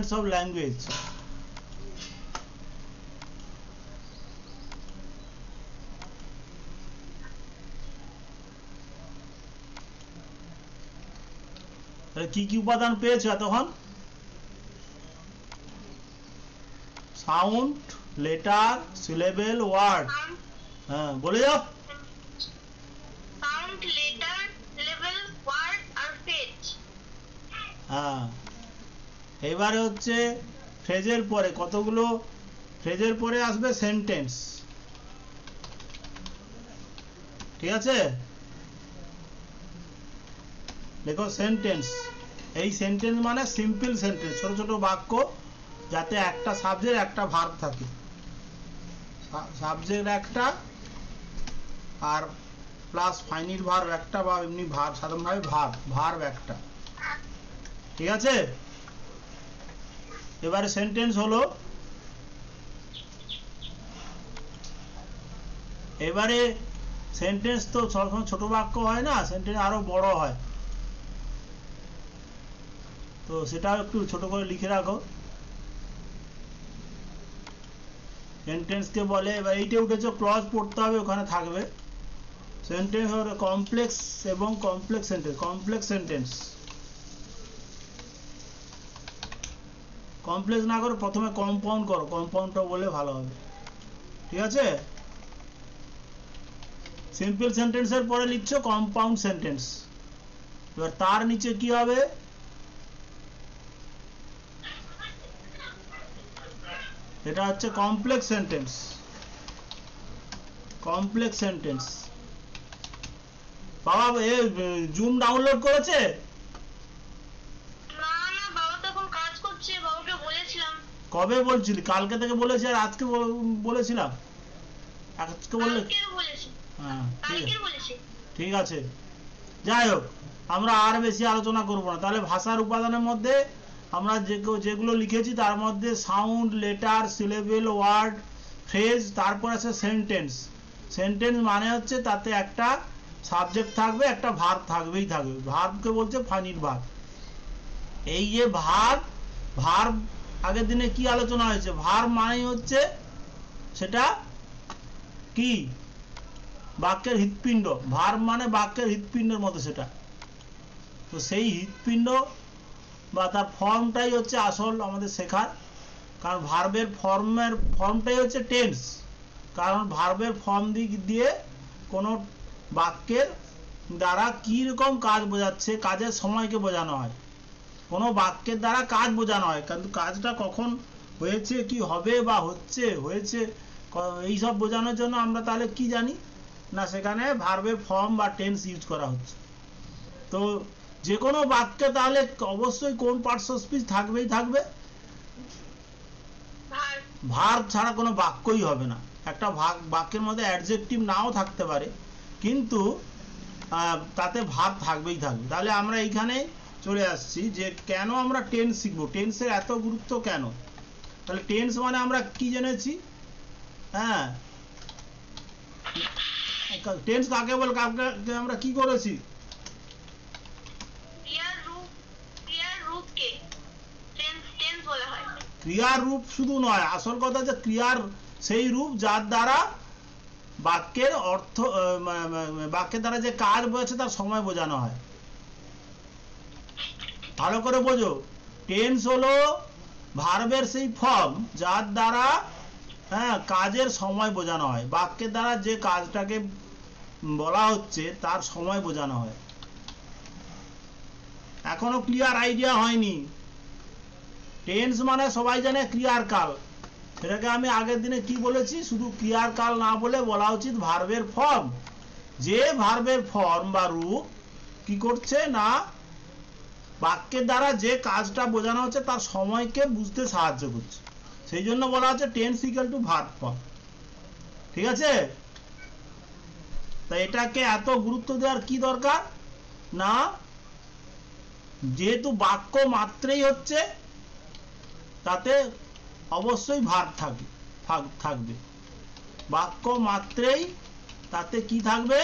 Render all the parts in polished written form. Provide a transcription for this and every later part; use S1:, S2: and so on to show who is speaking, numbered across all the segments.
S1: elements of language. কি কি উপাদান পেয়েছো এতক্ষণ? Sound, letter, syllable, word. হ্যাঁ, বলে যাও।
S2: সাউন্ড, লেটার, সিলেবেল, ওয়ার্ড আর ফ্রেজ।
S1: হ্যাঁ, এবারে হচ্ছে ফ্রেজের পরে কতগুলো, ফ্রেজের পরে আসবে সেন্টেন্স। ঠিক আছে, দেখো সেন্টেন্স, এই সেন্টেন্স মানে সিম্পল সেন্টেন্স, ছোট ছোট বাক্য যাতে একটা সাবজেক্ট একটা ভার্ব থাকে, সাবজেক্ট একটা আর প্লাস ফাইনিট ভার্ব একটা, বা এমনি ভার্ব সাধারণভাবে ভার্ব একটা। ঠিক আছে, এবারে সেন্টেন্স হলো, এবারে সেন্টেন্স তো সবসময় ছোট বাক্য হয় না, সেন্টেন্স আরো বড় হয়, তো সেটাও একটু ছোট করে লিখে রাখো। সেন্টেন্সকে বলে, এবার এইটা উঠেছে ক্লজ পড়তে হবে, ওখানে থাকবে। সেন্টেন্স হলো কমপ্লেক্স এবং complex sentence. Complex sentence, complex না করে প্রথমে কম্পাউন্ড করো, কম্পাউন্ডটা বলে ভালো হবে। ঠিক আছে, সিম্পল সেন্টেন্সের পরে লিখছো কম্পাউন্ড সেন্টেন্স। এবার তার নিচে কি হবে, এটা হচ্ছে কমপ্লেক্স সেন্টেন্স। কমপ্লেক্স সেন্টেন্স, বাবা এ জুম ডাউনলোড করেছে?
S2: না না, বাবা তো এখন কাজ করছে, বাবাকে বলেছিলাম।
S1: কবে বলছিলি? কালকে থেকে বলেছি, আর আজকে বলেছিলাম? আজকে বললে? হ্যাঁ, ঠিক আছে। যাই হোক, আমরা আর বেশি আলোচনা করব না। তাহলে ভাষার উপাদানের মধ্যে আমরা যেগুলো লিখেছি তার মধ্যে sound, letter, syllable, word, phrase, তারপর আছে সেন্টেন্স। সেন্টেন্স মানে হচ্ছে তাতে একটা সাবজেক্ট থাকবে, একটা ভার্ব থাকবেই থাকবে। ভার্বকে বলছে ফাইনিট ভার্ব। এই যে ভার্ব আগের দিনে কি আলোচনা হয়েছে, ভার্ব মানে হচ্ছে সেটা কি, বাক্যের হৃৎপিণ্ড। ভার্ব মানে বাক্যের হৃৎপিণ্ডের মতো সেটা। তো সেই হৃৎপিণ্ড বা তার ফর্মটাই হচ্ছে আসল আমাদের শেখার, কারণ ভার্বের ফর্মটাই হচ্ছে টেন্স। কারণ ভার্বের ফর্ম দিয়ে কোনো বাক্যের দ্বারা কী রকম কাজ বোঝাচ্ছে, কাজের সময়কে বোঝানো হয়। কোনো বাক্যের দ্বারা কাজ বোঝানো হয়, কিন্তু কাজটা কখন হয়েছে, কি হবে বা হয়েছে এইসব বোঝানোর জন্য আমরা তাহলে কি জানি না, সেখানে ভার্বের ফর্ম বা টেন্স ইউজ করা হচ্ছে। তো যে কোনো বাক্যে তাহলে অবশ্যই কোন পার্টস অফ স্পিচ থাকবেই থাকবে, ভার্ব ছাড়া কোনো বাক্যই হবে না। একটা বাক্যের মধ্যে অ্যাডজেক্টিভ নাও থাকতে পারে, কিন্তু তাতে ভার্ব থাকবেই থাকবে। তাহলে আমরা এইখানে চলে আসছি যে কেন আমরা টেন্স শিখবো, টেন্সের এত গুরুত্ব কেন। তাহলে টেন্স মানে আমরা কি জেনেছি, হ্যাঁ, টেন্স কাকে বলে, কাকে আমরা কি করেছি, ক্রিয়ার রূপ শুধু নয়, আসল কথা যে ক্রিয়ার সেই রূপ যার দ্বারা বাক্যের অর্থ, বাক্যের দ্বারা যে কাজ বোঝাচ্ছে তার সময় বোঝানো হয়। ভালো করে বোঝো, টেন্স হলো ভার্বের সেই ফর্ম যার দ্বারা কাজের সময় বোঝানো হয়। বাক্যের দ্বারা যে কাজটাকে বলা হচ্ছে তার সময় বোঝানো হয়। এখনো ক্লিয়ার আইডিয়া হয়নি? টেন্স মানে সবাই জানে ক্রিয়ার কাল, সেটাকে আমি আগের দিনে কি বলেছি, শুধু ক্রিয়ার কাল না বলে বলা উচিত ভার্বের ফর্ম। যে ভার্বের ফর্ম বা রূপ কি করছে না, বাক্যের দ্বারা যে কাজটা বোঝানো হচ্ছে তার সময়কে বুঝতে সাহায্য করছে, সেই জন্য বলা হচ্ছে tense equal to verb form. ঠিক আছে, তাই এটাকে এত গুরুত্ব দেওয়ার কি দরকার না, যেহেতু বাক্য মাত্রেই হচ্ছে তাতে অবশ্যই ভার্ব থাকবে। বাক্য মাত্রেই তাতে কি থাকবে,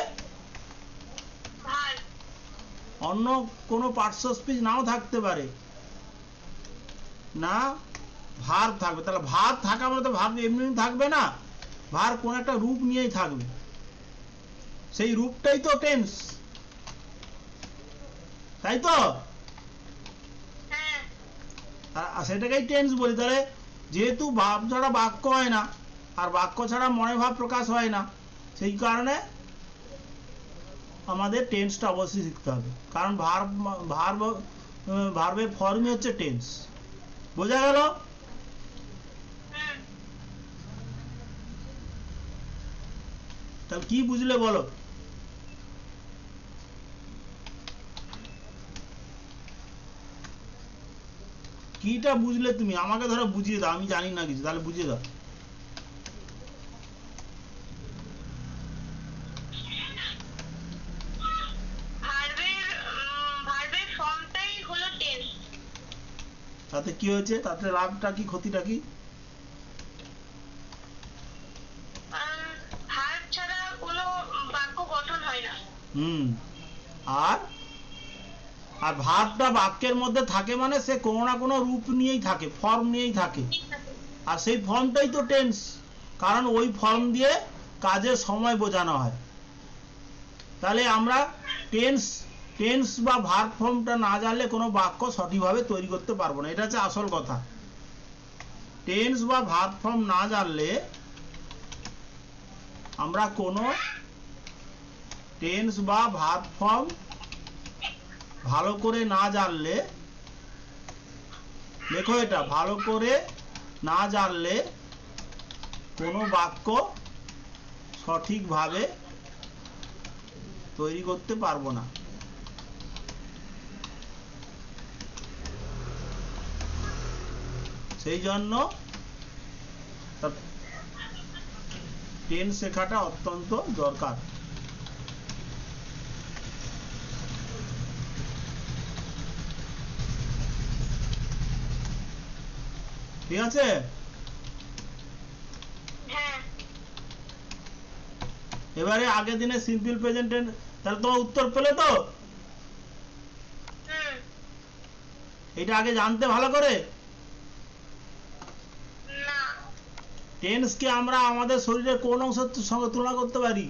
S1: অন্য কোনো পার্টস অফ স্পিচ নাও থাকতে পারে। না ভার্ব থাকবে। তাহলে ভার্ব থাকা মানে তো ভার্ব এমনি থাকবে না, ভার্ব কোন একটা রূপ নিয়েই থাকবে, সেই রূপটাই তো টেন্স, তাই তো? সেটাকেই টেন্স বলি। তাহলে যেহেতু ভাব ছাড়া বাক্য হয় না, আর বাক্য ছাড়া মনে ভাব প্রকাশ হয় না, সেই কারণে আমাদের টেন্সটা অবশ্যই শিখতে হবে, কারণ ভার্বের ফর্মই হচ্ছে টেন্স। বোঝা গেল? তাহলে কি বুঝলে বলো? কিটা বুঝলে তুমি? আমাকে ধরো বুঝিয়ে দাও, আমি জানি না কিছু, তাহলে বুঝিয়ে দাও। তাতে কি হয়েছে? তাতে লাভটা কি ক্ষতিটা কি?
S2: ভার্ব ছাড়া কোনো বাক্য গঠন হয় না।
S1: আর আর ভার্বটা বাক্যের মধ্যে থাকে মানে সে কোনো না কোনো রূপ নিয়েই থাকে, ফর্ম নিয়েই থাকে, আর সেই ফর্মটাই তো টেন্স, কারণ ওই ফর্ম দিয়ে কাজের সময় বোঝানো হয়। তাহলে আমরা টেন্স বা ভার্ব ফর্মটা না জানলে কোনো বাক্য সঠিকভাবে তৈরি করতে পারবো না, এটা হচ্ছে আসল কথা। টেন্স বা ভার্ব ফর্ম না জানলে আমরা কোনো টেন্স বা ভার্ব ফর্ম ভালো করে না জানলে, দেখো এটা ভালো করে না জানলে কোনো বাক্য সঠিকভাবে তৈরি করতে পারবো না। সেই জন্য টেন্স শেখাটা অত্যন্ত দরকার। ঠিক আছে? এবারে আগের দিনে সিম্পল প্রেজেন্ট টেন্স, তাহলে তোমার উত্তর পেলে তো? এটা আগে জানতে ভালো করে। টেন্সকে আমরা আমাদের শরীরের কোন অংশের সঙ্গে তুলনা করতে পারি?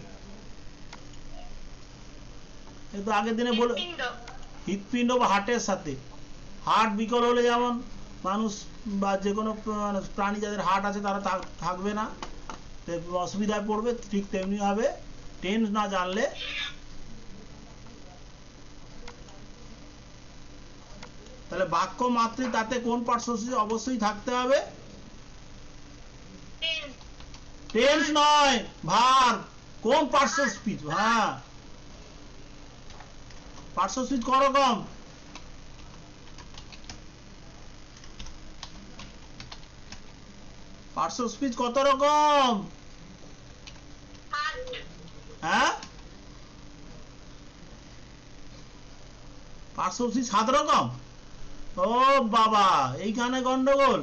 S1: কিন্তু আগের দিনে বলে হৃৎপিণ্ড বা হার্টের সাথে। হার্ট বিকল হলে যেমন মানুষ বা যে কোনো প্রাণী যাদের হার্ট আছে তারা থাকবে না, অসুবিধায় পড়বে, ঠিক তেমনি ভাবে টেন্স না জানলে তাহলে বাক্য মাত্রই তাতে কোন পার্শ্বস্থ অবশ্যই থাকতে হবে? টেন্স নয়, ভার্ব। কোন পার্টস অফ স্পিচ? হ্যাঁ, পার্টস অফ স্পিচ ক রকম? পার্টস অফ স্পিচ কত রকম? হ্যাঁ, পার্টস অফ স্পিচ 7 রকম। ও বাবা, এইখানে গন্ডগোল।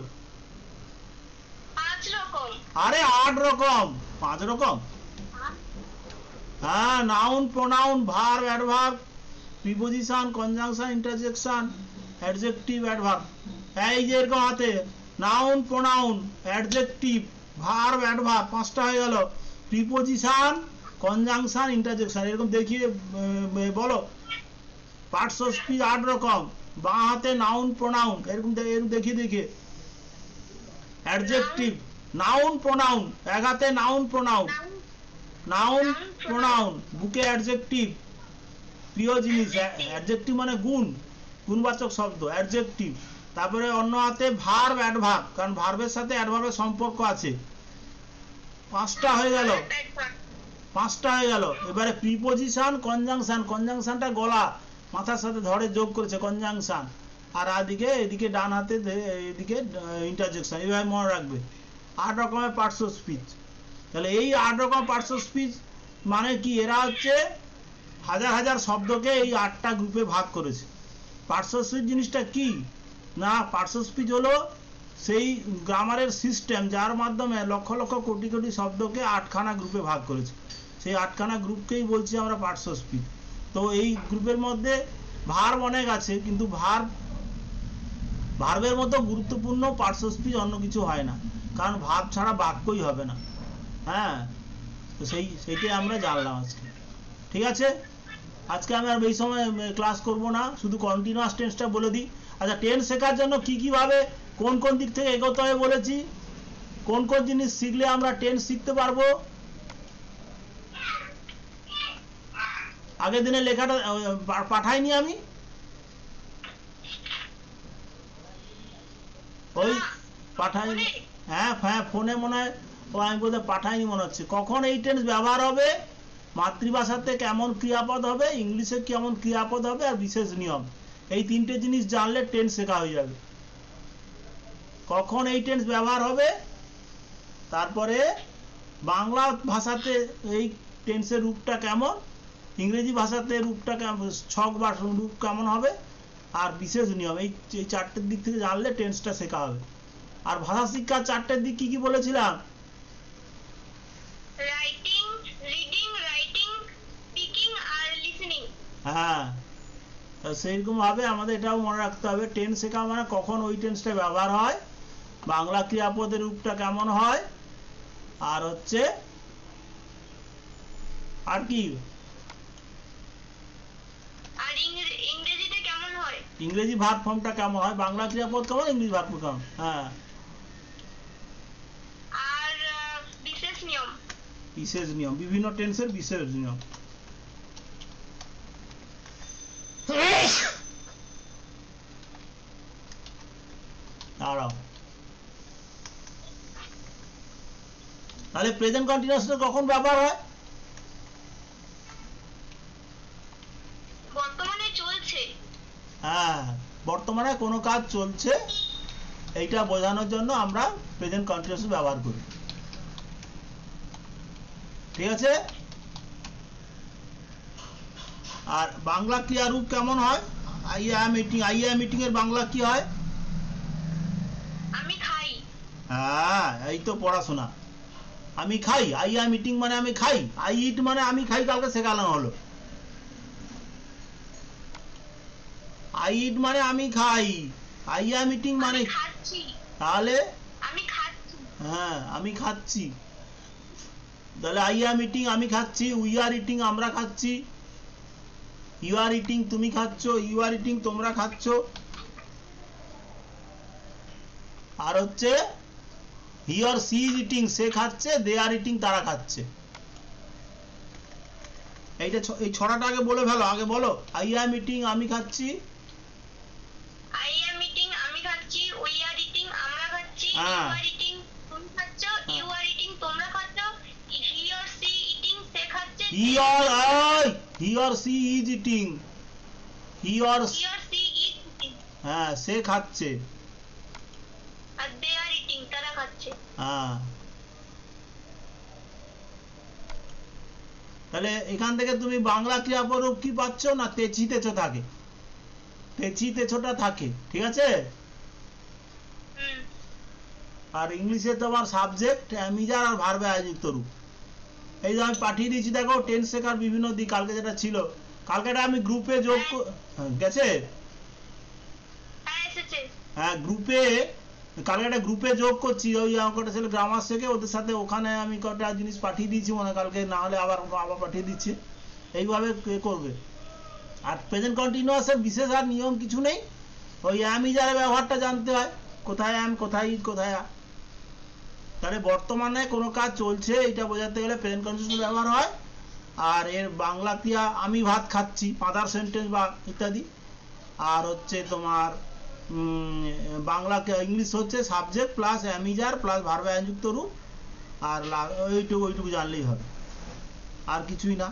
S2: 5 রকম।
S1: আরে 8 রকম। 5 রকম? হ্যাঁ, noun, pronoun, verb, adverb, preposition, conjunction, interjection, adjective, adverb. এই যে এরকম হাতে noun, pronoun, adjective, verb, adverb, 5টা হয়ে গেল। প্রিপোজিশন, কনজাংশন, ইন্টারজেকশন, এরকম দেখিয়ে বলো। পার্টস অফ স্পিচ 8 রকম। বাঁ হাতে নাউন, প্রোনাউন, এরকম দেখিয়ে অ্যাডজেক্টিভ, নাউন, প্রোনাউন, এক হাতে নাউন, প্রোনাউন, নাউন, প্রোনাউন, বুকে অ্যাডজেক্টিভ, প্রিয় জিনিস, অ্যাডজেক্টিভ মানে গুণ, গুণবাচক শব্দ, অ্যাডজেক্টিভ। তারপরে অন্য হাতে ভার্ব, অ্যাডভার্ব, কারণ ভার্বের সাথে অ্যাডভার্বের সম্পর্ক আছে। 5টা হয়ে গেল, 5টা হয়ে গেল। এবারে প্রিপোজিশন, কনজাংশন, কনজাংশনটা গলা মাথার সাথে ধরে যোগ করেছে, কনজাংশন। আর এদিকে ডান হাতে এদিকে ইন্টারজেকশন, এইভাবে মনে রাখবে। 8 রকমের পার্টস অফ স্পিচ। তাহলে এই 8 রকম পার্টস অফ স্পিচ মানে কি? এরা হচ্ছে হাজার হাজার শব্দকে এই 8টা গ্রুপে ভাগ করেছে। পার্টস অফ স্পিচ জিনিসটা কি না, পার্টস অফ স্পিচ হলো সেই গ্রামারের সিস্টেম যার মাধ্যমে লক্ষ লক্ষ কোটি কোটি শব্দকে 8খানা গ্রুপে ভাগ করেছে। সেই 8খানা গ্রুপকেই বলছি আমরা পার্টস অফ স্পিচ। তো এই গ্রুপের মধ্যে ভার্ব অনেক আছে, কিন্তু ভার্ব ভার্বের মতো গুরুত্বপূর্ণ পার্টস অফ স্পিচ অন্য কিছু হয় না, কারণ ভার্ব ছাড়া বাক্যই হবে না। হ্যাঁ, তো সেইটাই আমরা জানলাম আজকে। ঠিক আছে, আজকে আমি আর এই সময় ক্লাস করব না, শুধু কন্টিনিউয়াস টেন্সটা বলে দিই। আচ্ছা, টেন্স শেখার জন্য কি কিভাবে কোন কোন দিক থেকে এগোতে হবে বলেছি, কোন কোন জিনিস শিখলে আমরা টেন্স শিখতে পারবো। আগের দিনে লেখাটা পাঠাইনি আমি, ওই পাঠাইনি। হ্যাঁ হ্যাঁ, ফোনে মনে হয় আমি বোধহয় পাঠাইনি মনে হচ্ছে। কখন এই টেন্স ব্যবহার হবে, মাতৃভাষাতে কেমন ক্রিয়াপদ হবে, ইংলিশে কেমন ক্রিয়াপদ হবে, আর বিশেষ নিয়ম, এই তিনটে জিনিস জানলে টেন্স শেখা হয়ে যাবে। কখন এই টেন্স ব্যবহার হবে, তারপরে বাংলা ভাষাতে এই টেন্সের রূপটা কেমন, ইংরেজি ভাষাতে রূপটা ছক বা রূপ কেমন হবে, আর বিশেষ নিয়ম, এই চারটের দিক থেকে জানলে টেন্সটা শেখা হবে। আর ভাষা শিক্ষার চারটের দিক কি কি বলেছিলাম?
S2: রাইটিং, রিডিং, রাইটিং, স্পিকিং আর লিসেনিং।
S1: হ্যাঁ, সেইরকম ভাবে আমাদের এটাও মনে রাখতে হবে, টেন্স শেখা মানে কখন ওই টেন্সটা ব্যবহার হয়, বাংলা ক্রিয়াপদের রূপটা কেমন হয়, আর হচ্ছে আর কি,
S2: আর ইংরেজিতে কেমন হয়,
S1: ইংরেজি ভার্ব ফর্মটা কেমন হয়, বাংলা ক্রিয়াপদ কেমন, ইংরেজি ভার্ব কেমন। হ্যাঁ,
S2: আর বিশেষ নিয়ম,
S1: বিশেষ নিয়ম, বিভিন্ন টেন্সের বিশেষ নিয়ম। দাঁড়াও, তাহলে প্রেজেন্ট কন্টিনিউয়াসের কখন ব্যবহার হয়?
S2: বর্তমানে চলছে।
S1: হ্যাঁ, বর্তমানে কোনো কাজ চলছে, এইটা বোঝানোর জন্য আমরা প্রেজেন্ট কন্টিনিউয়াস ব্যবহার করি। ঠিক আছে, আর বাংলা ক্রিয়া রূপ কেমন হয়, I am eating, I am eating এর বাংলা কি হয়?
S2: আমি খাই।
S1: হ্যাঁ, এই তো পড়াশোনা। আমি খাই, আই অ্যাম ইটিং মানে আমি খাই, আই ইট মানে আমি খাই, কালকে শেখানো হলো। আই ইট মানে আমি খাই, আই অ্যাম ইটিং মানে
S2: খাচ্ছি,
S1: তাহলে
S2: আমি খাচ্ছি।
S1: হ্যাঁ, আমি খাচ্ছি, তাহলে আই অ্যাম ইটিং আমি খাচ্ছি, উই আর ইটিং আমরা খাচ্ছি, ইউ আর ইটিং তুমি খাচ্ছ, ইউ আর ইটিং তোমরা খাচ্ছ, আর হচ্ছে he or she is eating সে খাচ্ছে, দে আর ইটিং তারা খাচ্ছে। এইটা এই ছড়াটা আগে বলে ফেলো, আগে বলো। আই অ্যাম ইটিং আমি খাচ্ছি,
S2: আই অ্যাম ইটিং আমি খাচ্ছি, উই আর ইটিং আমরা খাচ্ছি, ইউ আর ইটিং তুমি খাচ্ছ, ইউ আর ইটিং তোমরা খাচ্ছ, হি অর সি ইটিং সে খাচ্ছে,
S1: he or she is eating, he or
S2: she is eating
S1: হ্যাঁ সে খাচ্ছে,
S2: আর দে আর ইটিং তারা খাচ্ছে।
S1: হ্যাঁ, তাহলে এখান থেকে তুমি বাংলা ক্রিয়াপদ রূপ কি পাচ্ছ না, তেছি তেছো থাকে, তেছি তেছোটা থাকে। ঠিক আছে, আর ইংলিশে তোমার সাবজেক্ট, অ্যামিজার আর ভার্বে আয়োজিত রূপ। এই যে আমি পাঠিয়ে দিয়েছি দেখো, টেন্স শেখার বিভিন্ন দিক, কালকে যেটা ছিল, কালকে এটা আমি গ্রুপে যোগ গেছে, হ্যাঁ গ্রুপে, কালকে একটা গ্রুপে যোগ করছি, ওই কটা ছেলে গ্রামার শেখে, ওদের সাথে ওখানে আমি কটা জিনিস পাঠিয়ে দিয়েছি মনে, কালকে না হলে আবার পাঠিয়ে দিচ্ছি, এইভাবে করবে। আর প্রেজেন্ট কন্টিনিউয়াসের বিশেষ আর নিয়ম কিছু নেই, ওই অ্যামিজারের ব্যবহারটা জানতে হয়, কোথায় অ্যাম কোথায় ইজ কোথায় আ। তাহলে বর্তমানে কোনো কাজ চলছে এটা বোঝাতে গেলে প্রেজেন্ট কন্টিনিউয়াস ব্যবহার হয়, আর এর বাংলা ক্রিয়া আমি ভাত খাচ্ছি, মাদার সেন্টেন্স বা ইত্যাদি, আর হচ্ছে তোমার বাংলা ইংলিশ হচ্ছে সাবজেক্ট প্লাস অ্যামিজার প্লাস ভার্বে আয়োগযুক্ত রূপ, আর ওইটুকু জানলেই হবে, আর কিছুই না।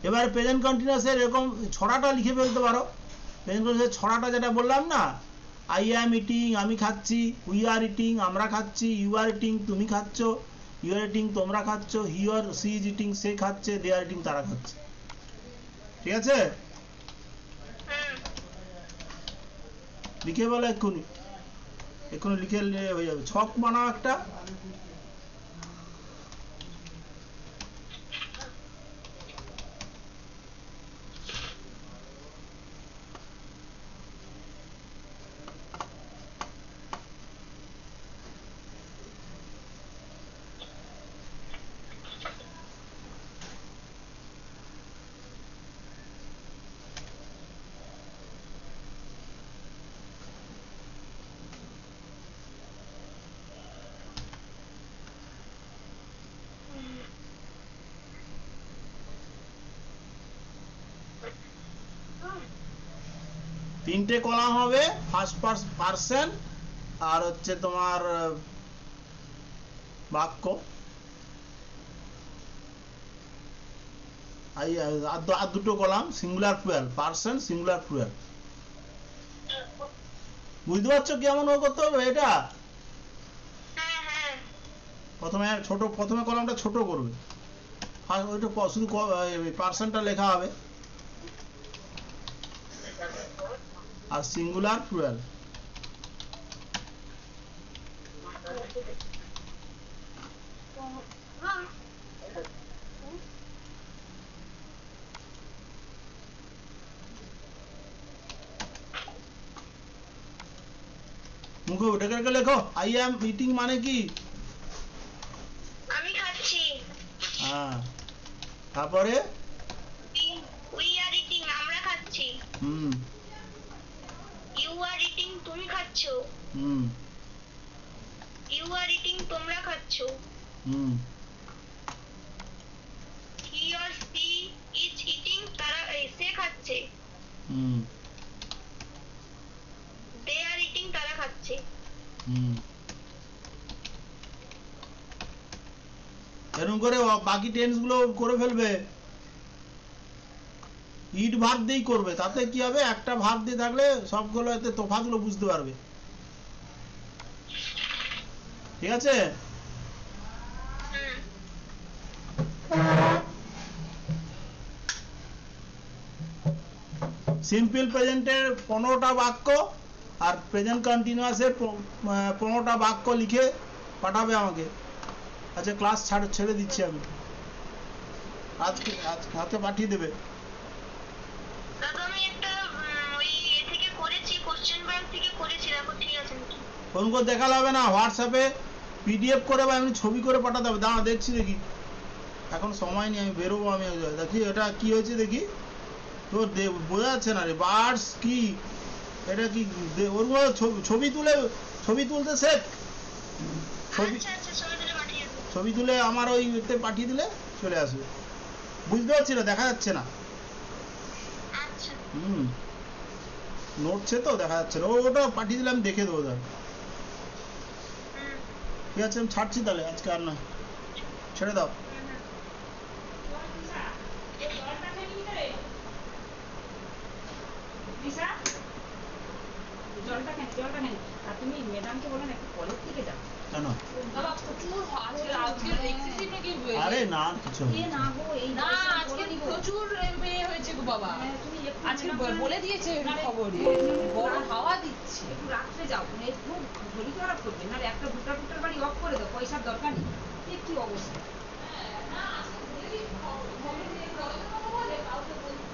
S1: এবার প্রেজেন্ট কন্টিনিউয়াসের এরকম ছড়াটা লিখে ফেলতে পারো। প্রেজেন্ট কন্টিনিউয়াসের ছড়াটা যেটা বললাম না, আই অ্যাম ইটিং আমি খাচ্ছি, উই আর ইটিং আমরা খাচ্ছি, ইউ আর ইটিং তুমি খাচ্ছ, ইউ আর ইটিং তোমরা খাচ্ছ, he or she is eating সে খাচ্ছে, দে আর ইটিং তারা খাচ্ছে। ঠিক আছে, লিখে বলো এক্ষুনি, এক্ষুনি লিখে হয়ে যাবে। ছক বানাও একটা, তিনটে কলাম হবে, ফার্স্ট পার্সন আর হচ্ছে তোমার বাক্য, আর দুটো column singular plural, person singular plural. বুঝতে পারছো কেমন করতে হবে এটা? প্রথমে কলামটা ছোট করবে, ওইটা শুধু পার্সনটা লেখা হবে, আর সিঙ্গুলার প্লুরাল। মুখে ওটাকে লেখো, আই অ্যাম ইটিং মানে কি?
S2: আমি খাচ্ছি।
S1: হ্যাঁ, তারপরে
S2: উই আর ইটিং আমরা খাচ্ছি। ইউ আর ইটিং তুমি খাচ্ছো। ইউ আর ইটিং তোমরা খাচ্ছো। He or she is eating তারা সে খাচ্ছে। দে আর ইটিং তারা খাচ্ছে।
S1: এরকম করে বাকি টেন্স গুলো করে ফেলবে। ইট ভার্ব দিয়েই করবে, তাতে কি হবে, একটা ভার্ব দিয়ে থাকলে সবগুলো এতে তফাৎগুলো বুঝতে পারবে। ঠিক আছে? সিম্পল প্রেজেন্টের 15টা বাক্য আর প্রেজেন্ট কন্টিনিউয়াসের 15টা বাক্য লিখে পাঠাবে আমাকে। আচ্ছা, ক্লাস ছেড়ে দিচ্ছি আমি, আজকে হাতে পাঠিয়ে দেবে। ফোন করে দেখালে হবে না, হোয়াটসঅ্যাপে পিডিএফ করে বা এমনি ছবি করে পাঠাতে হবে। দাঁড়া দেখছি, দেখি এখন সময় নেই, আমি বেরোবো। আমি দেখি এটা কি হয়েছে, দেখি তো বোঝা যাচ্ছে না রে। বার্ডস কি এটা কি, ওর ছবি তুলতে শেখ। ছবি তুলে আমার ওই ইতে পাঠিয়ে দিলে চলে আসবে। বুঝতে পারছি না, দেখা যাচ্ছে না। নড়ছে তো, দেখা যাচ্ছে না। ওটা পাঠিয়ে দিলে আমি দেখে দেবো। ধর ঠিক আছে, আমি ছাড়ছি তাহলে, আজকে আর নয়, ছেড়ে দাও।
S3: তুমি ম্যাডামকে বলেন একটু কলেজ থেকে যাও।
S1: কেন?
S3: বাবা প্রচুর আজকে এক্সেসিভ নাকি হয়েছে?
S1: আরে না, কিছু
S3: না গো, এই না আজকে প্রচুর মেয়ে হয়েছে গো বাবা। তুমি আজকে বলে দিয়েছে খবরে, বড় হাওয়া দিচ্ছে। একটু রাত্রে যাও, একটু শরীর খারাপ করবে না, একটা ভুট্টার বাড়ি অফ করে দাও, পয়সার দরকার নেই। কি অবস্থা? না আজকে বলে দিই খবরে বলে কাউকে বলতে